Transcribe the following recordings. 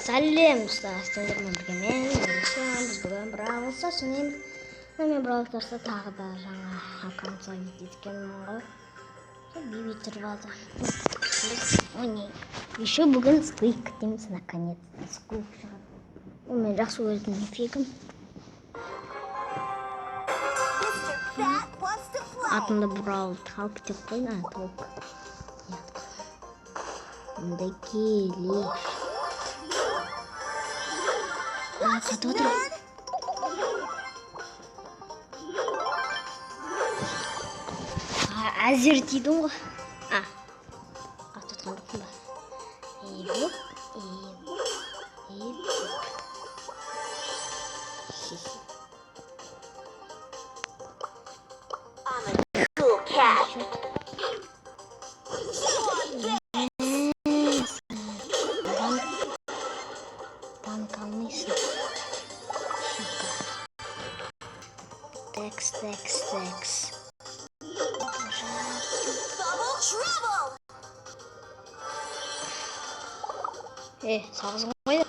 Сәлем достар, мен біз бүгін Brawl Stars ойнаймыз. Мен Brawl Stars'та тағы да жаңа аккаунтқа кеткенмін ғой. Биби тұрып алды. Біз ойнайық. Еще бүгін сквик күтеміз наконец-то. Сквик шығады. Ол мен жақсы көретін фигім. Атымды Brawl Talk деп қойын, Talk. Мұнда келе. Қатып отыр. Әзір дейдің ғой. Қатып отқандықпын ба? Ебіп. Cool cat. Текс. Сағызың қойды.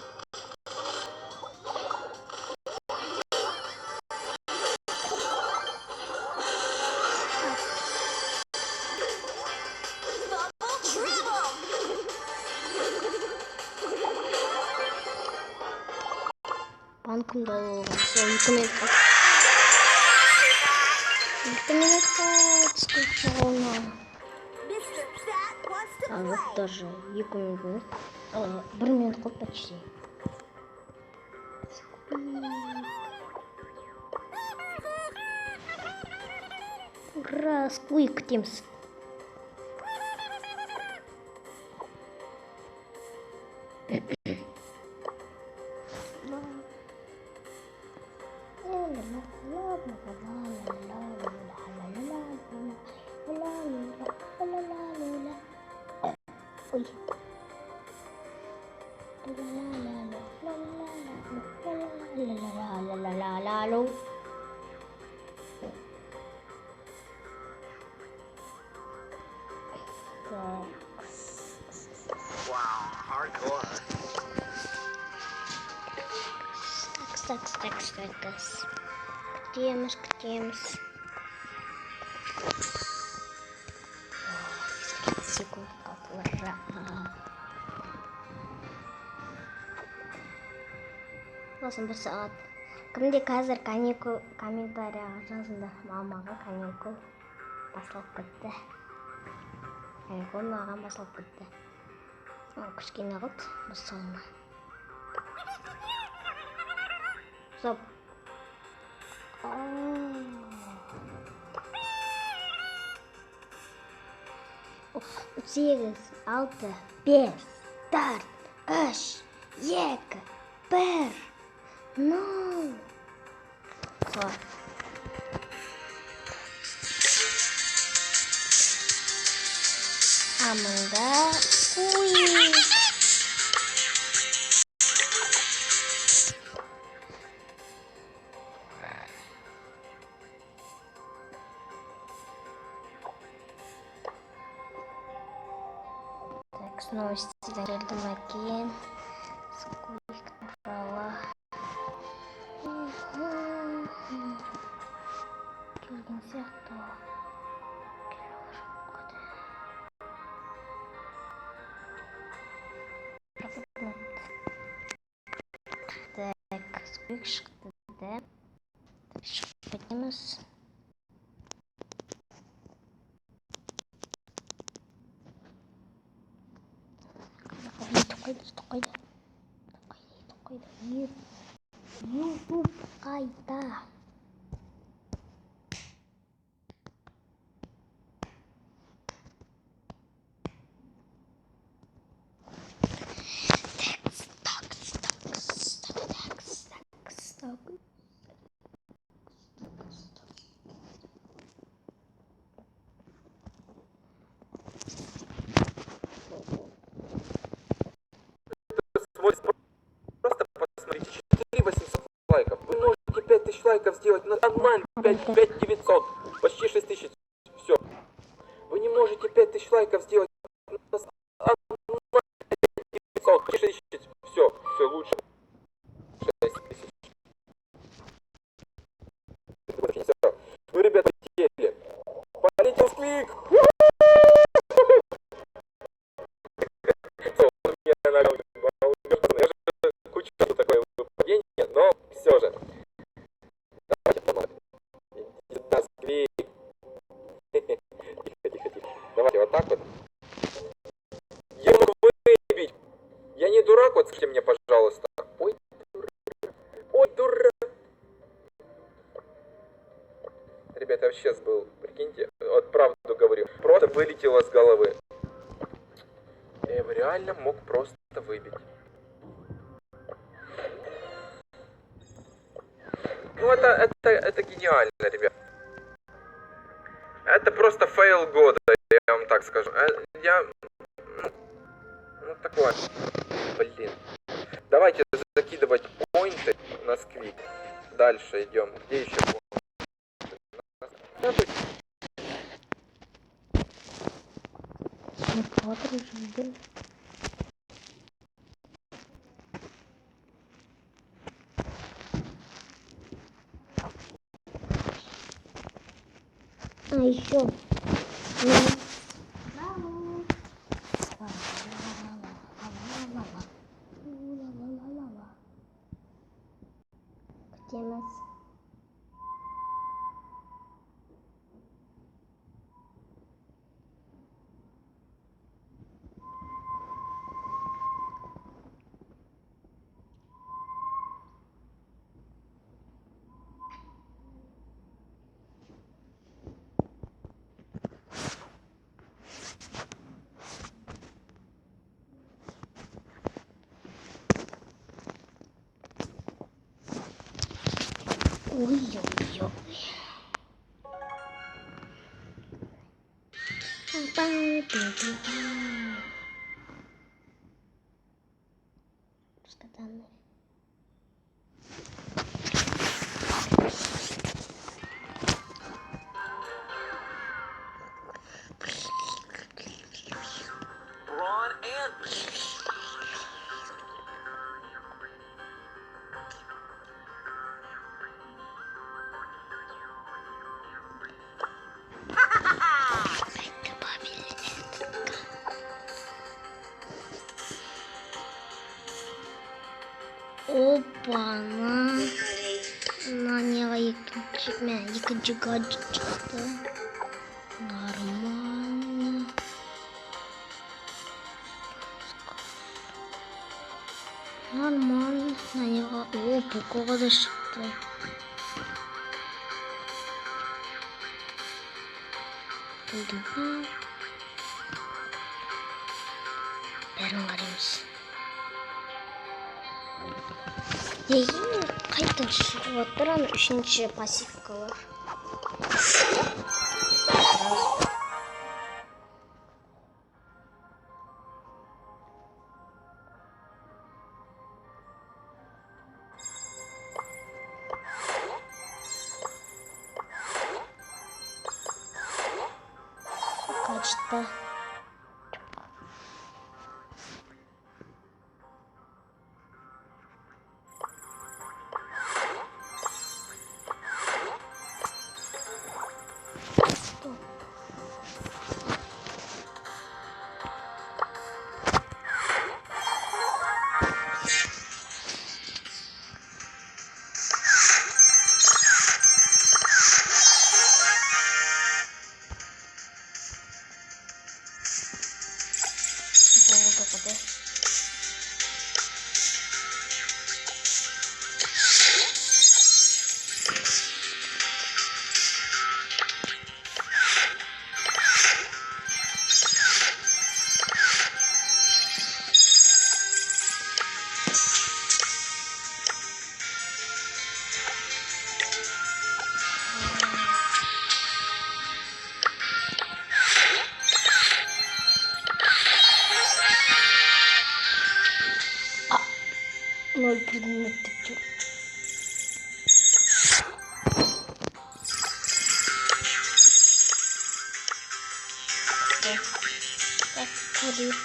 Банкым да болған. Сол 2 минутқа. 2 минутқа түскіп шығуына. Вот даже 2 минут. 1 минут қылып почти. Ура, сквик күтеміз. Ой. Такс. Күтеміз. Секунд қалды. Болсын 1 сағат. Кімде қазір каникул комментарияға жазында. Мамаға каникул басылып кетті. Каникул маған басылып кетті. Күшкені қылды. Біз солына. Стоп. 8, 6, 5, 4, 3, 2, 1, 0. Аманда Сквик. Новостидан келдім әкейін. Сквик туралы. Келген сияқты. Так, Сквик шықты да. Шығып кетеміз. Тоқайды. YouTube қайда? Просто посмотрите, 4800 лайков. Вы можете 5000 лайков сделать на нормально, 5900, почти 6000. Все. Вы не можете 5000 лайков сделать на Я же кучу такое выпадение, но все же. Давайте помогу. Иди, тихо, тихо, тихо. Давайте вот так вот. Я могу выбить. Я не дурак, вот скажите мне, пожалуйста. Ой, дурак. Ой, дурак. Ребята, я вообще сбыл. Прикиньте, вот правду говорю. Просто вылетело с головы. Я его реально мог просто выбить. Ну это гениально, ребят. Это просто фейл года, я вам так скажу. Ну такое. Блин. Давайте закидывать поинты на сквик. Дальше идем. Где еще поинты? А еще. Где нас? Ой-ой-ой. Скатанный. Опа-на. На него екінші гаджет çıktı. Нормально. Нормально. На него прикол да çıktı. Бәрін қараймыз. Неге қайтын шығып отыр, ана үшінші пассивкалар. Kaçta? Ноль предметов. Так, предмет.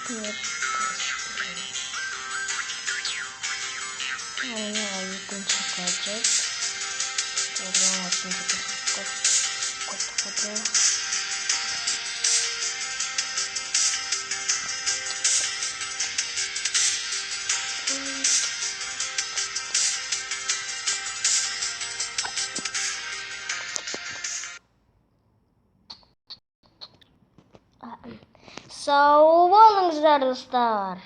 У меня икончик гаджет. Проблема очень кот. Сау болыңыздар достар.